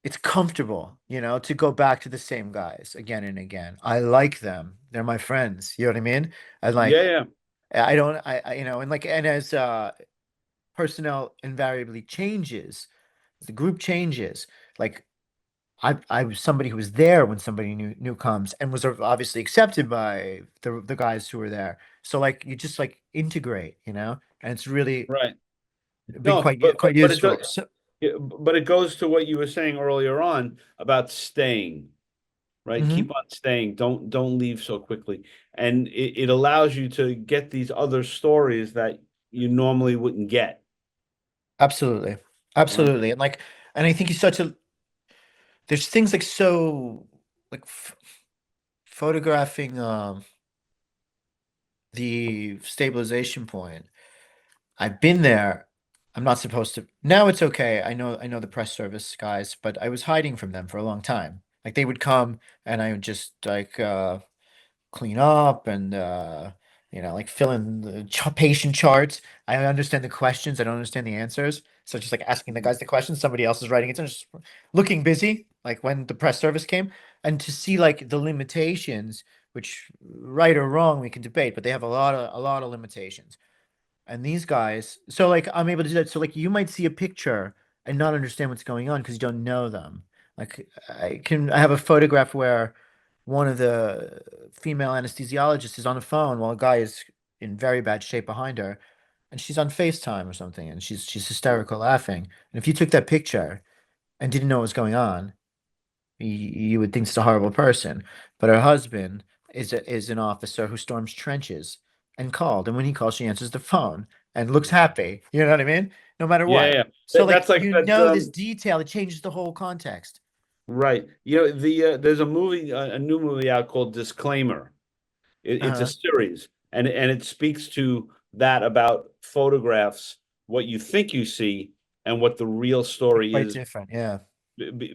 it's comfortable, to go back to the same guys again and again. I like them. They're my friends. You know what I mean? And yeah, like yeah, I don't and like and as personnel invariably changes, the group changes. Like I was somebody who was there when somebody new comes and was obviously accepted by the guys who were there. So like you just like integrate, and it's really right. been No, quite but it does. useful. So Yeah, but it goes to what you were saying earlier on about staying, right? mhm, Keep on staying. Don't leave so quickly. And it allows you to get these other stories that you normally wouldn't get, absolutely, right? absolutely, and I think he's such a there's things like so like photographing the stabilization point. I've been there. I'm not supposed to. Now it's okay. I know the press service guys, but I was hiding from them for a long time. Like they would come and I would just like clean up and like fill in the patient charts. I understand the questions, I don't understand the answers. So just like asking the guys the questions, somebody else is writing it, and just looking busy, like when the press service came, and to see like the limitations, which right or wrong we can debate, but they have a lot of limitations. And these guys, so like I'm able to do that. So like you might see a picture and not understand what's going on because you don't know them. Like I have a photograph where one of the female anesthesiologists is on the phone while a guy is in very bad shape behind her, and she's on FaceTime or something, and she's hysterical laughing. And if you took that picture and didn't know what was going on, you would think she's a horrible person. But her husband is an officer who storms trenches and called. And when he calls, she answers the phone and looks happy. You know what I mean? No matter Yeah, what. yeah. So like That's like that. this detail, it changes the whole context. Right. There's a movie, a new movie out called Disclaimer. It's a Uh-huh. series, and it speaks to that about photographs, what you think you see, and what the real story Quite is different. Yeah.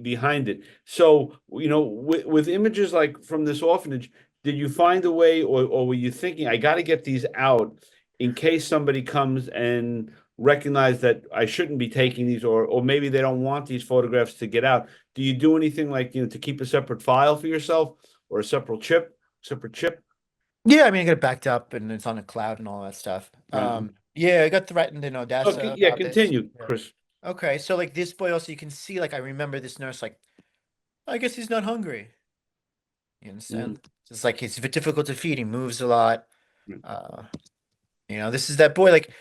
behind it. So, with images like from this orphanage, did you find a way, or were you thinking, I got to get these out in case somebody comes and recognize that I shouldn't be taking these, or maybe they don't want these photographs to get out? Do you do anything like, to keep a separate file for yourself or a separate chip? Yeah, I mean, I got it backed up and it's on the cloud and all that stuff. Right. Yeah, I got threatened in Odessa Okay, yeah, about this. continue, Yeah. Chris. Okay, so like this boy also, you can see, like I remember this nurse, like, I guess he's not hungry. You Mm, understand? It's like it's difficult to feed. He moves a lot. mm, Uh, this is that boy like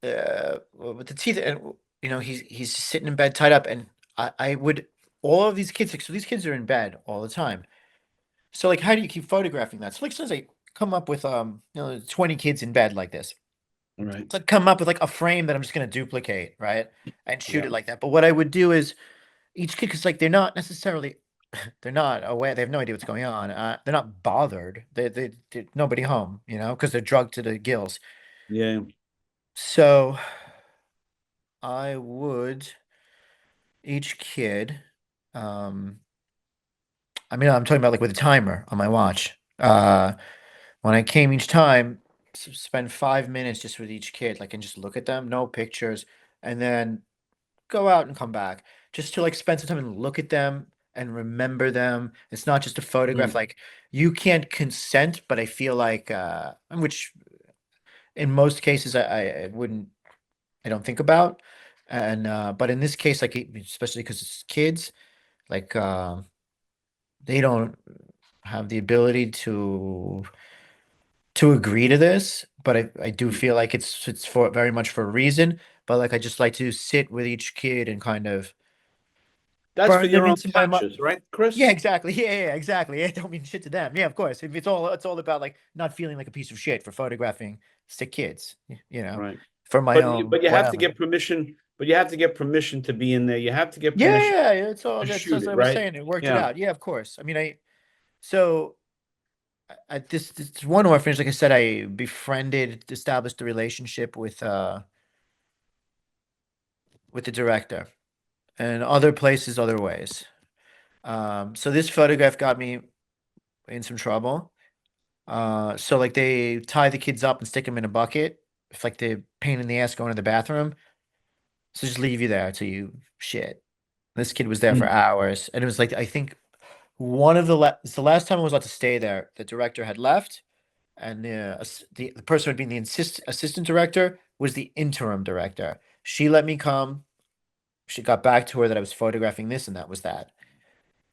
with the teeth, and he's just sitting in bed tied up, and I would all of these kids. Like, so these kids are in bed all the time. So like, how do you keep photographing that? So like, since I come up with 20 kids in bed like this, right. so I'd come up with like a frame that I'm just gonna duplicate, right, and shoot Yeah. it like that. But what I would do is each kid, because like they're not necessarily they're not aware. They have no idea what's going on. They're not bothered. They nobody home, because they're drugged to the gills. Yeah. So I would each kid. Um, I mean, I'm talking about like with a timer on my watch. When I came each time, spend 5 minutes just with each kid, like, and just look at them, no pictures, and then go out and come back, just to like spend some time and look at them and remember them. It's not just a photograph. Mm. Like you can't consent, but I feel like, which in most cases I wouldn't, I don't think about, and but in this case, like especially because it's kids, like they don't have the ability to agree to this, but I do feel like it's for very much for a reason. But like I just like to sit with each kid and kind of That's for burn them your own into my mind. conscience, right, Yeah, Chris? exactly. Yeah, exactly. I don't mean shit to them. Yeah, of course. If it's all about like not feeling like a piece of shit for photographing sick kids, Right. for my But own but you have to whatever. get permission. But you have to get permission to be in there. You have to get Yeah, permission yeah, yeah. It's all to that's shoot as it, I was right? saying. It worked it Yeah. out. Yeah, of course. I mean, so at this one orphanage, like I said, I befriended, established a relationship with the director, and other places, other ways. So this photograph got me in some trouble. So like they tie the kids up and stick them in a bucket. It's like the pain in the ass going to the bathroom. So just leave you there till you shit. This kid was there for Mm. hours, and it was like I think one of it's the last time I was allowed to stay there. The director had left, and the person who had been the assistant director was the interim director. She let me come. She got back to her that I was photographing this, and that was that.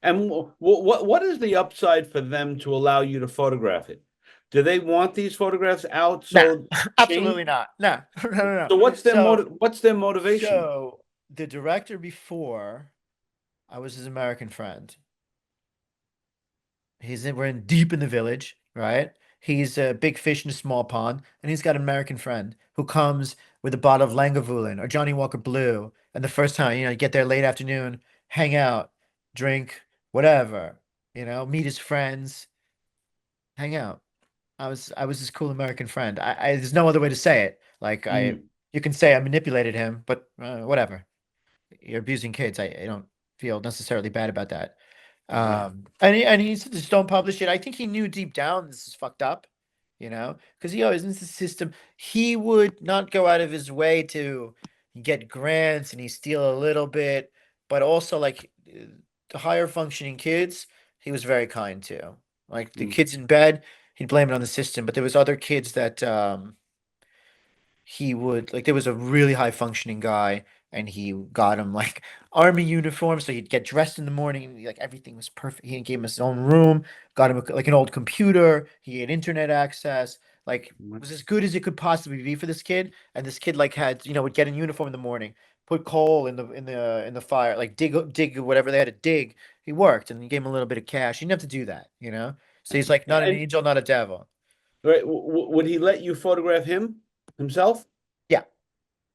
And what is the upside for them to allow you to photograph it? Do they want these photographs out Nah, so absolutely change? not. No, no, no, no. So So, what's their motivation? so the director before I was his American friend. We're in deep in the village, right? He's a big fish in a small pond, and he's got an American friend who comes with a bottle of Lagavulin or Johnny Walker Blue. And the first time, you get there late afternoon, hang out, drink, whatever, meet his friends, hang out. I was his cool American friend. There's no other way to say it. Like Mm, you can say I manipulated him, but whatever. You're abusing kids. I don't feel necessarily bad about that. right. And he said just don't publish it. I think he knew deep down this is fucked up, because he always in the system. He would not go out of his way to get grants, and he steal a little bit, but also like the higher functioning kids, he was very kind to. Like the Mm, kids in bed, he'd blame it on the system, but there was other kids that he would like there was a really high functioning guy, and he got him like army uniform, so he'd get dressed in the morning, and like everything was perfect. He gave him his own room, got him like an old computer, he had internet access, like right. was as good as it could possibly be for this kid. And this kid like had would get in uniform in the morning, put coal in the fire, like dig whatever they had to dig. He worked, and he gave him a little bit of cash. He didn't have to do that, so he's like not an And angel, not a devil. right, would he let you photograph himself? Yeah,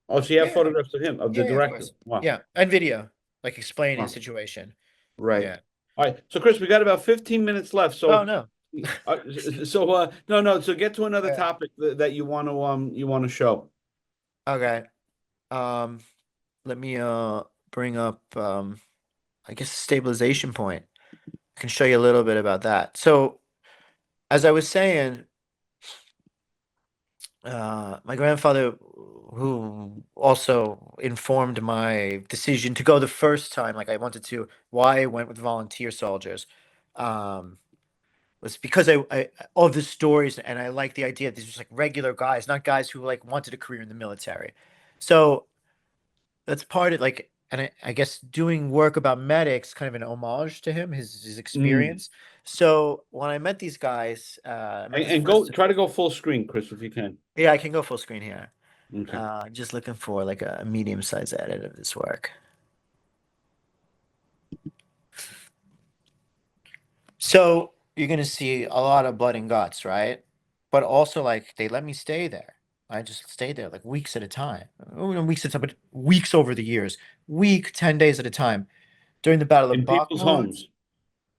Oh, so you have yeah, photographs of him, of the yeah, of director. course. Wow. Yeah, and video, like explaining the Wow. situation. Right. Yeah. All right. So Chris, we got about 15 minutes left. Oh So no. no, so get to another Yeah. topic that you want to show. Okay. Um, Let me bring up I guess stabilization point. I can show you a little bit about that. So as I was saying, my grandfather, who also informed my decision to go the first time, like I wanted to, why I went with volunteer soldiers, um, was because I of the stories, and I like the idea that these were like regular guys, not guys who like wanted a career in the military. So that's part of like and I guess doing work about medics, kind of an homage to him, his Mm. experience. So when I met these guys, I met this And go first. try to go full screen, Chris, if you can. Yeah, I can go full screen here. Okay. Just looking for like a medium-sized edit of this work. So you're gonna see a lot of blood and guts, right? But also like they let me stay there. I just stayed there like weeks at a time. Oh, no, weeks at a time, but weeks over the years. Week, 10 days at a time. During the Battle of In people's Bakhmut. homes.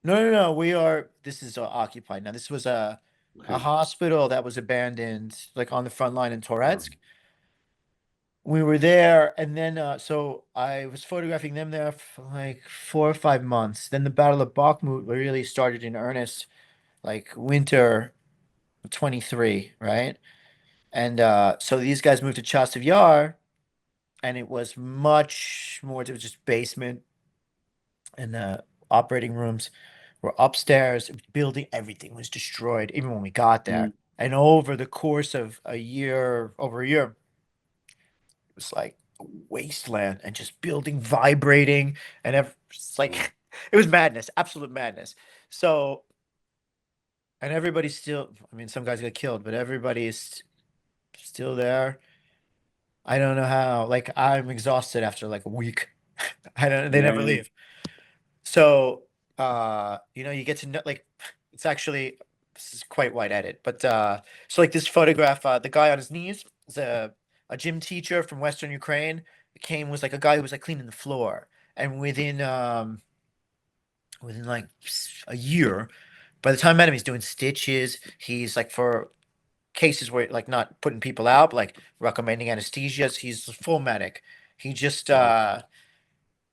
No, no, no. This is occupied now. This was a Okay. hospital that was abandoned, like on the front line in Wow. Toretsk. We were there, and then so I was photographing them there for like 4 or 5 months. Then the Battle of Bakhmut really started in earnest, like winter 23, right? And so these guys moved to Chasiv Yar, and it was much more. It was just basement, and the operating rooms were upstairs. Building, everything was destroyed, even when we got there. Mm. And over the course of over a year, it was like a wasteland and just building vibrating it's Wow. like it was madness, absolute madness. So and everybody's still, I mean, some guys got killed, but everybody's still there. I don't know how. Like I'm exhausted after like a week. I don't. They Yeah, never yeah. leave. So you get to know like it's actually this is quite wide edit, but so like this photograph, the guy on his knees is a gym teacher from Western Ukraine. Was like a guy who was like cleaning the floor, and within like a year, by the time I met him, he's doing stitches. He's like for cases where like not putting people out, but like recommending anesthesias. He's a full medic. He just Wow.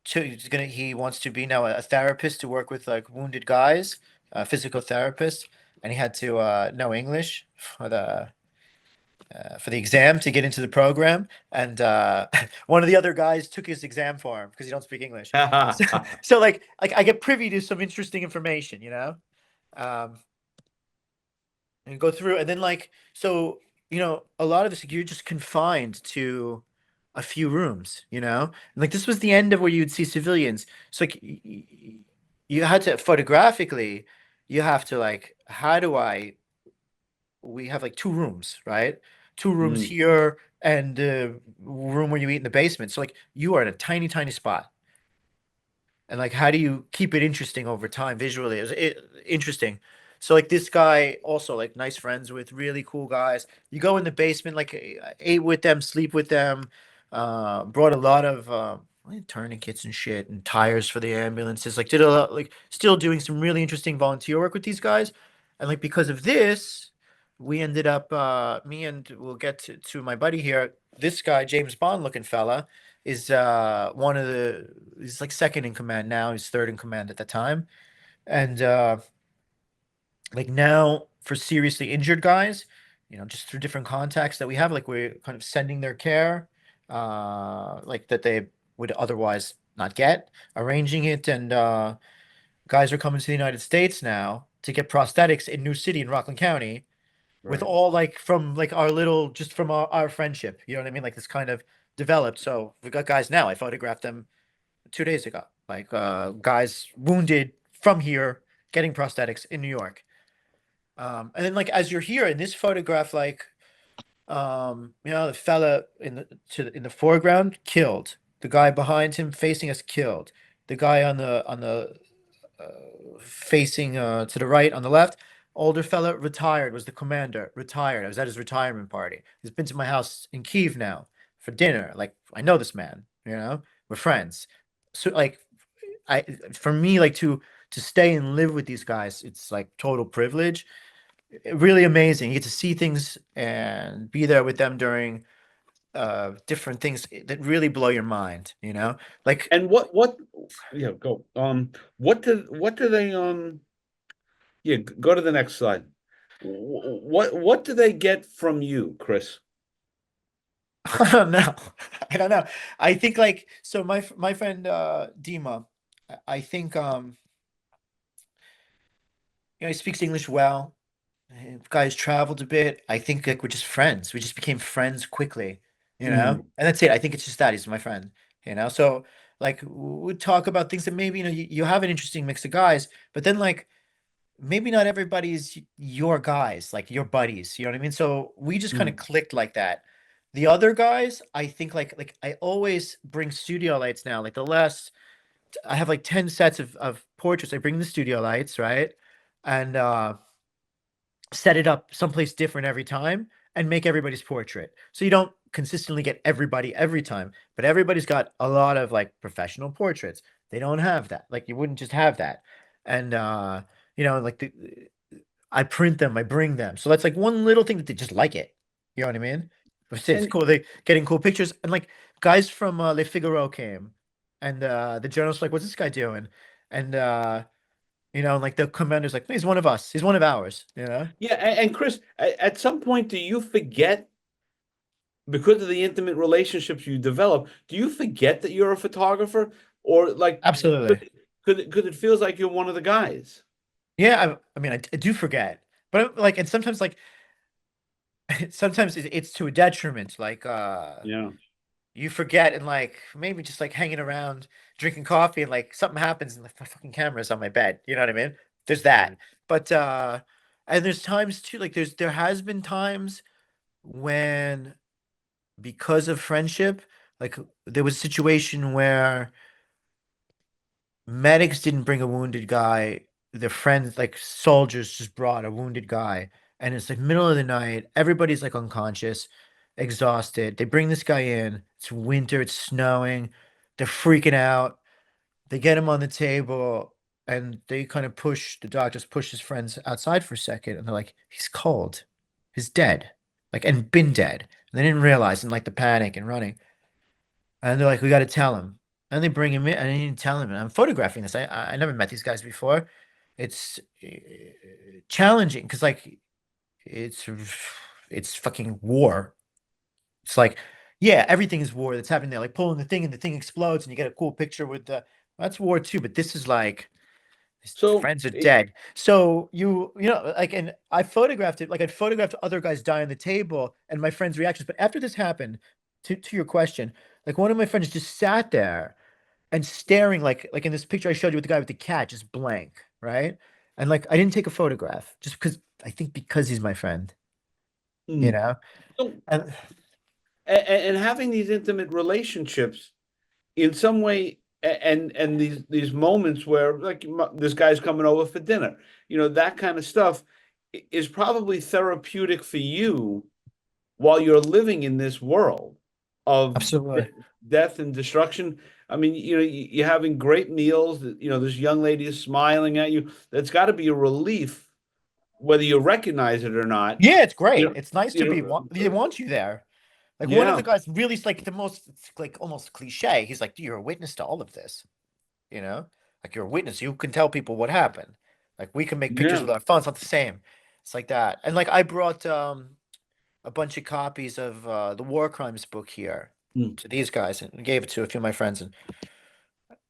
he wants to be now a therapist to work with like wounded guys, a physical therapist, and he had to know English for the exam to get into the program. And one of the other guys took his exam for him because he don't speak English. So, so like I get privy to some interesting information, um, and go through, and then like so a lot of this you're just confined to a few rooms, and like this was the end of where you'd see civilians. So like you had to photographically, you have to like, how do I we have like 2 rooms, right? 2 rooms Mm. here and the room where you eat in the basement. So like you are in a tiny, tiny spot. And like how do you keep it interesting over time visually? Interesting. So like this guy also like nice friends with really cool guys. You go in the basement, like ate with them, sleep with them, brought a lot of tourniquets and shit and tires for the ambulances. Like did a lot, like still doing some really interesting volunteer work with these guys. And like because of this, we ended up me and we'll get to my buddy here, this guy, James Bond looking fella, is one of the he's like second in command now. He's third in command at the time. And like now for seriously injured guys, just through different contacts that we have, like we're kind of sending their care, like that they would otherwise not get, arranging it, and guys are coming to the United States now to get prosthetics in New City in Rockland County with Right. all like from like our little just from our friendship. You know what I mean? Like this kind of developed. So we've got guys now. I photographed them 2 days ago. Like guys wounded from here getting prosthetics in New York. And then like as you're here in this photograph, like the fella in the foreground killed. The guy behind him facing us killed. The guy on the facing to the right on the left, older fella retired, was the commander, retired. I was at his retirement party. He's been to my house in Kiev now for dinner. Like I know this man, we're friends. So like I for me like to stay and live with these guys, it's like total privilege. Really amazing. You get to see things and be there with them during different things that really blow your mind. Like And what yeah, go. What do they yeah, go to the next slide. What do they get from you, Chris? I don't know. I don't know. I think like so my friend Dima, I think he speaks English well. Guys traveled a bit. I think like we're just friends. We just became friends quickly. Mm. And that's it. I think it's just that he's my friend. So like we talk about things that maybe, you have an interesting mix of guys, but then like maybe not everybody's your guys, like your buddies, you know what I mean? So we just kind of Mm. clicked like that. The other guys, I think like I always bring studio lights now. Like the last I have like 10 sets of portraits. I bring the studio lights, right? And set it up someplace different every time and make everybody's portrait. So you don't consistently get everybody every time, but everybody's got a lot of like professional portraits. They don't have that. Like you wouldn't just have that. And like I print them, I bring them. So that's like one little thing that they just like it. You know what I mean? It's And cool. They getting cool pictures. And like guys from Le Figaro came and the journalist's like, what's this guy doing? And like the commander's like, he's one of us. He's one of ours, you know? yeah, and Chris, at some point, do you forget because of the intimate relationships you develop? Do you forget that you're a photographer, or like Absolutely. could it feels like you're one of the guys? Yeah, I mean, I do forget, but like, and sometimes like, sometimes it's to a detriment. Like, Yeah. you forget and like maybe just like hanging around drinking coffee and like something happens and like my fucking camera's on my bed. You know what I mean? There's that. But and there's times too, like there has been times when because of friendship, like there was a situation where medics didn't bring a wounded guy. Their friends, like soldiers, just brought a wounded guy. And it's like middle of the night. Everybody's like unconscious, exhausted. They bring this guy in. It's winter. It's snowing. They're freaking out. They get him on the table and they kind of the doctors push his friends outside for a second. And they're like, he's cold. He's dead. Like, and been dead. And they didn't realize and like the panic and running. And they're like, we got to tell him. And they bring him in, and I didn't tell him. And I'm photographing this. I never met these guys before. It's challenging because like it's it's fucking war. It's like, yeah, everything is war that's happening there. Like pulling the thing and the thing explodes, and you get a cool picture with the. That's war too, but this is like his So friends are dead. So like, and I photographed it. Like I photographed other guys die on the table and my friends' reactions. But after this happened, to your question, like one of my friends just sat there and staring like in this picture I showed you with the guy with the cat, just blank, right? And like I didn't take a photograph just because I think because he's my friend, you mm, know? so And and having these intimate relationships in some way, and these moments where like this guy's coming over for dinner, that kind of stuff is probably therapeutic for you while you're living in this world of absolutely. death and destruction. I mean, you're having great meals. This young lady is smiling at you. That's got to be a relief, whether you recognize it or not. Yeah, it's You great. know, It's nice to you be know, they want you there. Like one of the yeah, guys really like the most it's like almost cliche. He's like, you're a witness to all of this, you know? Like you're a witness. You can tell people what happened. Like we can make pictures yeah. with our phones, not the same. It's like that. And like I brought a bunch of copies of the war crimes book here Mm. to these guys and gave it to a few of my friends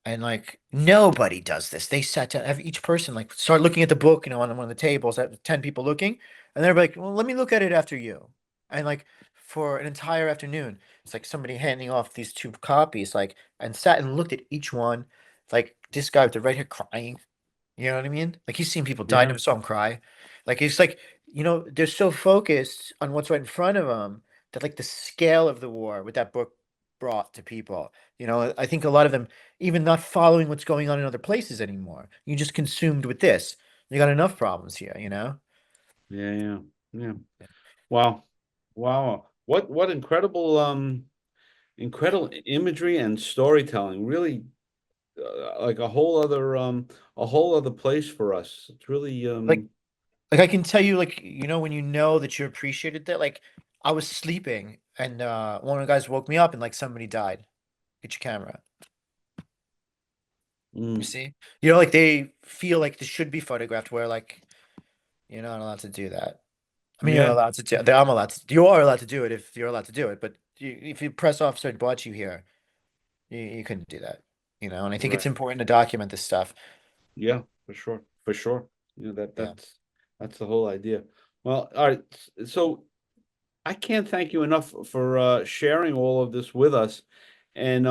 and like nobody does this. They sat down, each person like started looking at the book, on one of the tables, at 10 people looking, and they're like, well, let me look at it after you. And like for an entire afternoon, it's like somebody handing off these two copies, like, and sat and looked at each one. Like this guy with the red hair crying, you know what I mean? Like he's seen people die, Yeah, never saw him cry. Like it's like, they're so focused on what's right in front of them that like the scale of the war with that book brought to people. I think a lot of them even not following what's going on in other places anymore. You just consumed with this. You got enough problems here. yeah, yeah, yeah. Wow, wow. What incredible incredible imagery and storytelling. Really, like a whole other place for us. It's really Like like I can tell you like when you know that you appreciated that like I was sleeping and one of the guys woke me up and like somebody died. Get your camera. You mm, see? Like they feel like this should be photographed where like you're not allowed to do that. I mean, you're yeah, allowed to do I'm allowed to you are allowed to do it if you're allowed to do it, but if your press officer brought you here, you couldn't do that. And I think it's right. important to document this stuff. Yeah, for sure. For sure. Yeah. That's the whole idea. Well, all right. So I can't thank you enough for sharing all of this with us. And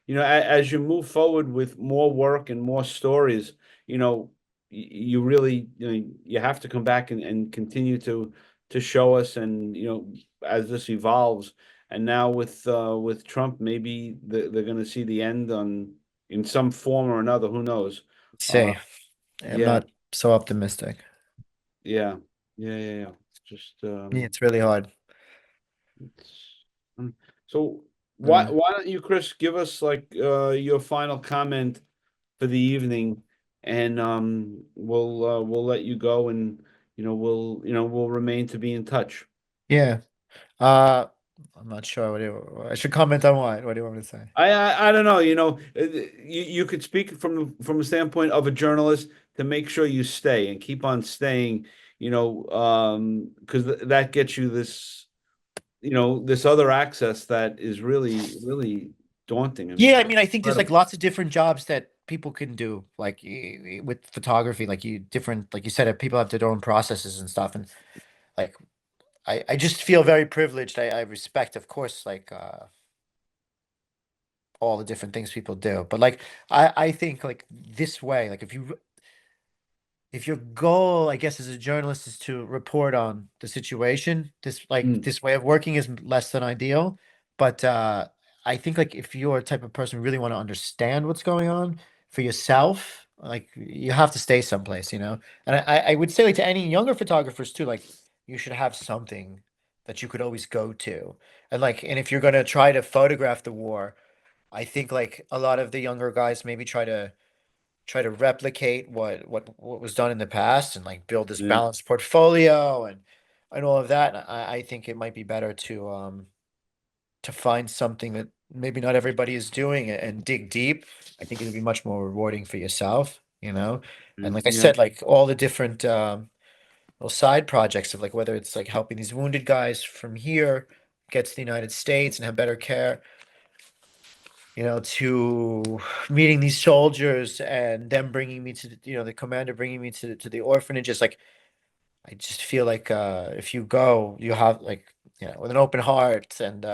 as you move forward with more work and more stories, you know, you really, you have to come back and continue to show us, and as this evolves, and now with Trump, maybe they're going to see the end on in some form or another. Who knows? Uh, Say, I'm yeah, not so optimistic. yeah, yeah. Just Yeah, it's really hard. it's, so Uh, why don't you, Chris, give us like your final comment for the evening, and we'll let you go, and we'll remain to be in touch. yeah. Uh, I'm not sure. I should comment on what? What do you want me to say? I don't know, you could speak from the standpoint of a journalist to make sure you stay and keep on staying, because that gets you this other access that is really, really daunting and Yeah, I mean, I think there's like incredible. lots of different jobs that people can do, like with photography, like you said, people have their own processes and stuff, and like I just feel very privileged. I respect, of course, like all the different things people do, but like I think like this way, like if your goal, I guess, as a journalist is to report on the situation, Mm, this way of working is less than ideal. But I think like if you're a type of person who really want to understand what's going on for yourself, like you have to stay someplace, you know? And I would say like to any younger photographers too, like you should have something that you could always go to. And if you're gonna try to photograph the war, I think like a lot of the younger guys maybe try to replicate what was done in the past and like build this yeah, balanced portfolio and all of that. And I think it might be better to find something that maybe not everybody is doing and dig deep. I think it'd be much more rewarding for yourself, you know? And like I yeah, said, like all the different little side projects of like whether it's like helping these wounded guys from here get to the United States and have better care, to meeting these soldiers and them bringing me to the commander bringing me to the orphanages. Like I just feel like if you go, you have like with an open heart and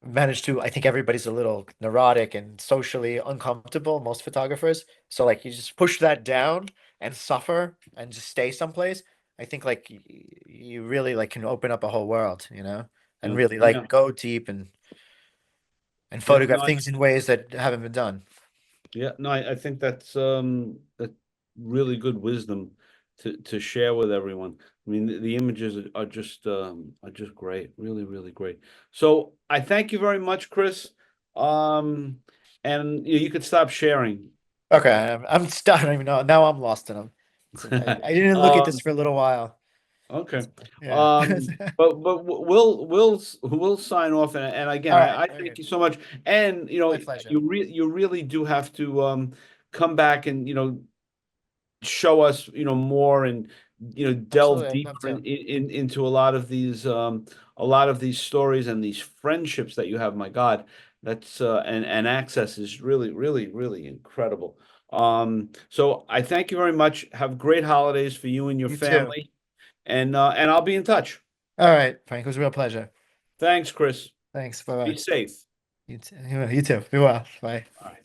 manage to. I think everybody's a little neurotic and socially uncomfortable. Most photographers, so like you just push that down and suffer and just stay someplace. I think like you really like can open up a whole world, and yeah, really yeah, like go deep and yeah. photograph things in ways that haven't been done. No, I think that's really good wisdom to share with everyone. I mean, the images are just great, really, really great. So I thank you very much, Chris. Um, and you could stop sharing. Okay, I'm still, I don't even know. Now I'm lost in them. I didn't look at this Um, for a little while. okay. Yeah. But we'll sign off, and again, All right. I Very thank good. you so much. And My pleasure. you really do have to come back and show us more, and Absolutely. delve I'd love deeper to. into a lot of these stories and these friendships that you have. My God, that's and access is really, really, really incredible. So I thank you very much. Have great holidays for you and your You too. family, and I'll be in touch. All right, Frank. It was a real pleasure. Thanks, Chris. Thanks. Bye Be bye. safe. You too. Be well. Bye. All right.